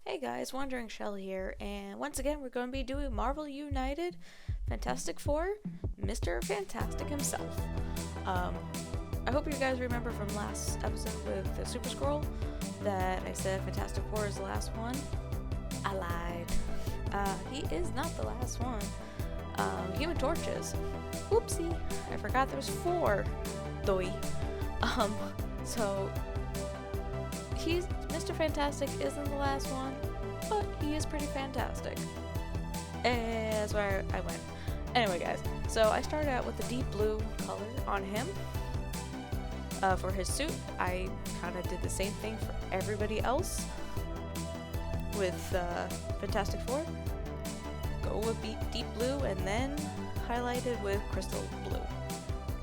Hey guys, Wandering Shell here, and once again we're going to be doing Marvel United Fantastic Four, Mr. Fantastic himself. I hope you guys remember from last episode with the Super Scroll that I said Fantastic Four is the last one. I lied. He is not the last one. Human Torch is. Whoopsie, I forgot there was 4. Doi. So he's Mr. Fantastic isn't the last one, but he is pretty fantastic. And that's where I went. Anyway, guys, so I started out with the deep blue color on him. For his suit, I kind of did the same thing for everybody else with Fantastic Four. Go with deep blue and then highlighted with crystal blue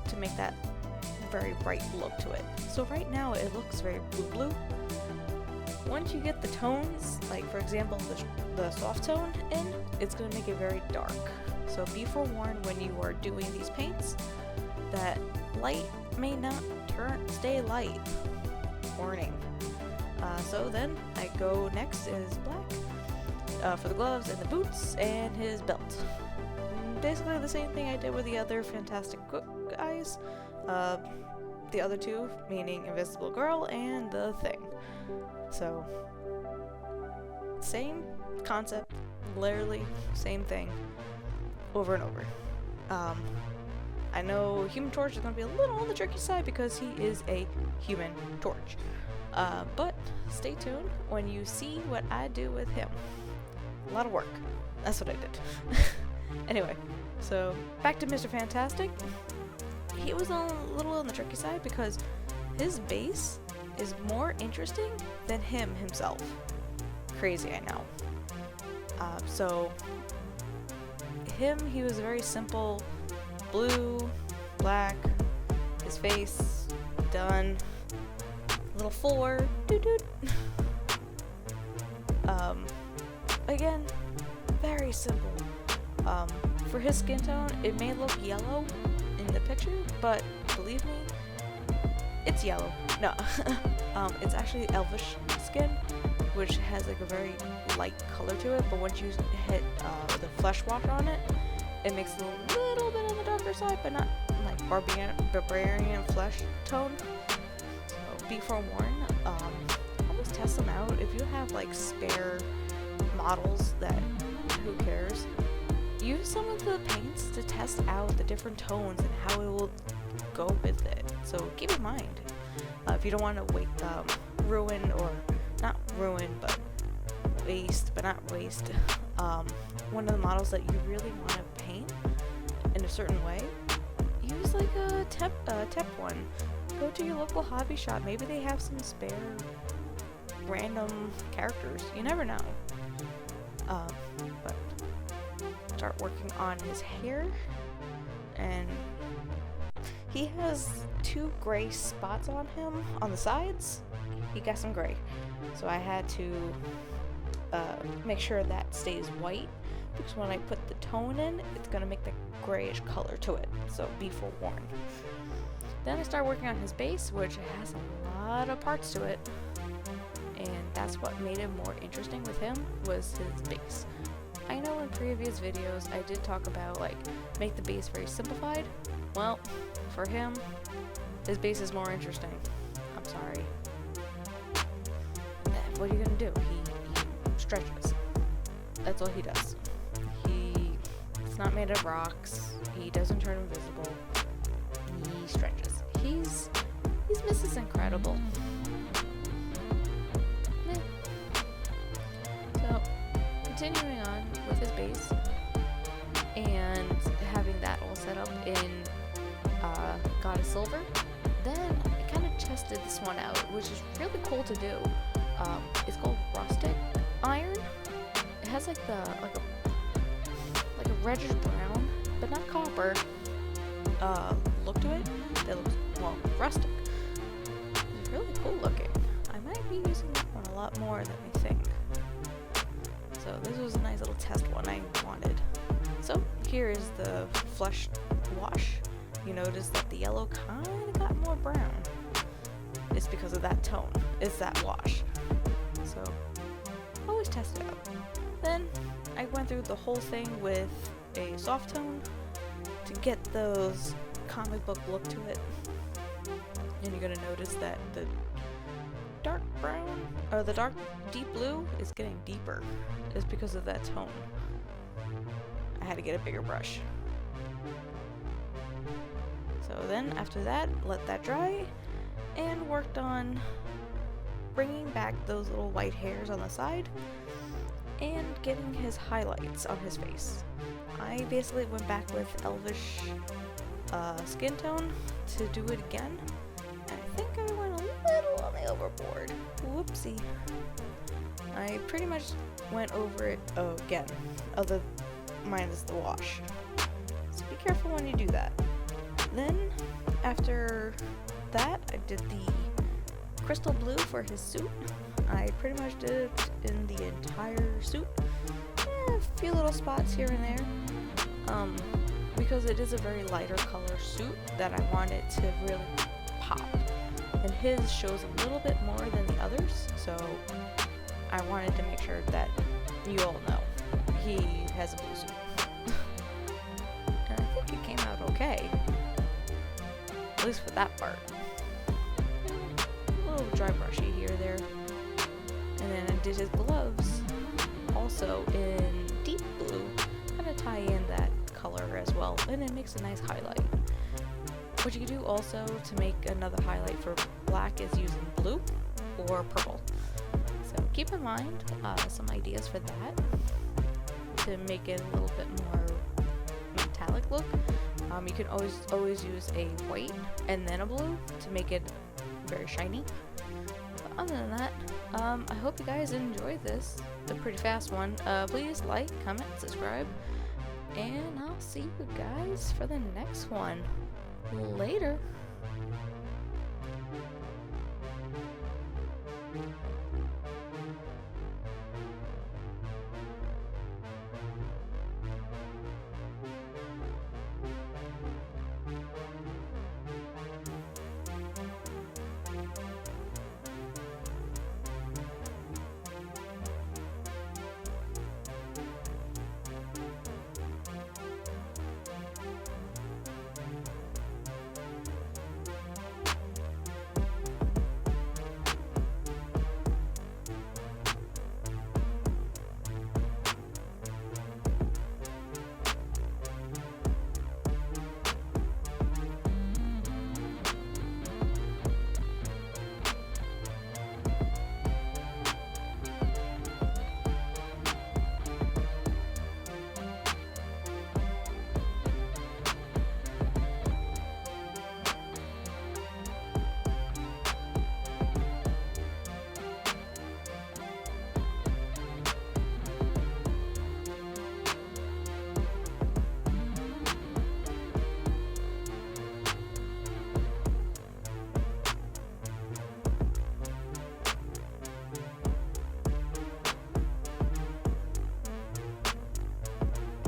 to make that very bright look to it. So right now it looks very blue. Once you get the tones, like for example the soft tone in, it's going to make it very dark. So be forewarned when you are doing these paints that light may not stay light. Warning. So then I go next is black for the gloves and the boots and his belt. Basically the same thing I did with the other Fantastic guys. The other two, meaning Invisible Girl and the Thing. So, same concept, literally same thing, over and over. I know Human Torch is going to be a little on the tricky side because he is a Human Torch. But stay tuned when you see what I do with him. A lot of work. That's what I did. Anyway, so back to Mr. Fantastic. He was a little on the tricky side because his base is more interesting than him himself. Crazy, I know. So he was very simple, blue, black, his face, done, little 4, doot. Again, very simple. For his skin tone, it may look yellow in the picture, but believe me, it's yellow. No, it's actually elvish skin, which has like a very light color to it, but once you hit the flesh wash on it, it makes it a little bit on the darker side, but not like barbarian flesh tone. So be forewarned. Always test them out. If you have like spare models that who cares, use some of the paints to test out the different tones and how it will go with it. So keep in mind, if you don't want to ruin, or not ruin, but waste, but not waste, one of the models that you really want to paint in a certain way, use like a temp one. Go to your local hobby shop. Maybe they have some spare random characters. You never know. But start working on his hair, and he has 2 gray spots on him on the sides. He got some gray, so I had to make sure that stays white, because when I put the tone in, it's gonna make the grayish color to it, so be forewarned. Then I start working on his base, which has a lot of parts to it, and that's what made it more interesting with him, was his base. I know in previous videos I did talk about like make the base very simplified. Well, for him, his base is more interesting. I'm sorry. What are you gonna do? He stretches. That's all he does. It's not made of rocks. He doesn't turn invisible. He stretches. He's Mrs. Incredible. So, continuing on with his base and having that all set up in Goddess Silver, then I kind of tested this one out, which is really cool to do. It's called Rustic Iron. It has like a reddish brown, but not copper, look to it that looks, well, rustic. It's really cool looking. I might be using that one a lot more than I think. So this was a nice little test one I wanted. So here is the flesh wash. You notice that the yellow kind of got more brown. It's because of that tone. It's that wash. So always test it out. Then I went through the whole thing with a soft tone to get those comic book look to it. And you're gonna notice that the dark brown, or the dark deep blue is getting deeper. It's because of that tone. I had to get a bigger brush. So then after that, let that dry and worked on bringing back those little white hairs on the side and getting his highlights on his face. I basically went back with Elvish skin tone to do it again. And I think I went a little on the overboard. Whoopsie. I pretty much went over it again, minus the wash. So be careful when you do that. Then, after that, I did the crystal blue for his suit. I pretty much did it in the entire suit. A few little spots here and there. Because it is a very lighter color suit that I wanted to really pop. And his shows a little bit more than the others, so I wanted to make sure that you all know he has a blue suit. And I think it came out okay. At least for that part. A little dry brushy here or there. And then I did his gloves also in deep blue, kind of tie in that color as well, and it makes a nice highlight. What you can do also to make another highlight for black is using blue or purple. So keep in mind some ideas for that to make it a little bit more metallic look. You can always use a white and then a blue to make it very shiny. But other than that, I hope you guys enjoyed this. It's a pretty fast one. Please like, comment, subscribe, and I'll see you guys for the next one. Later.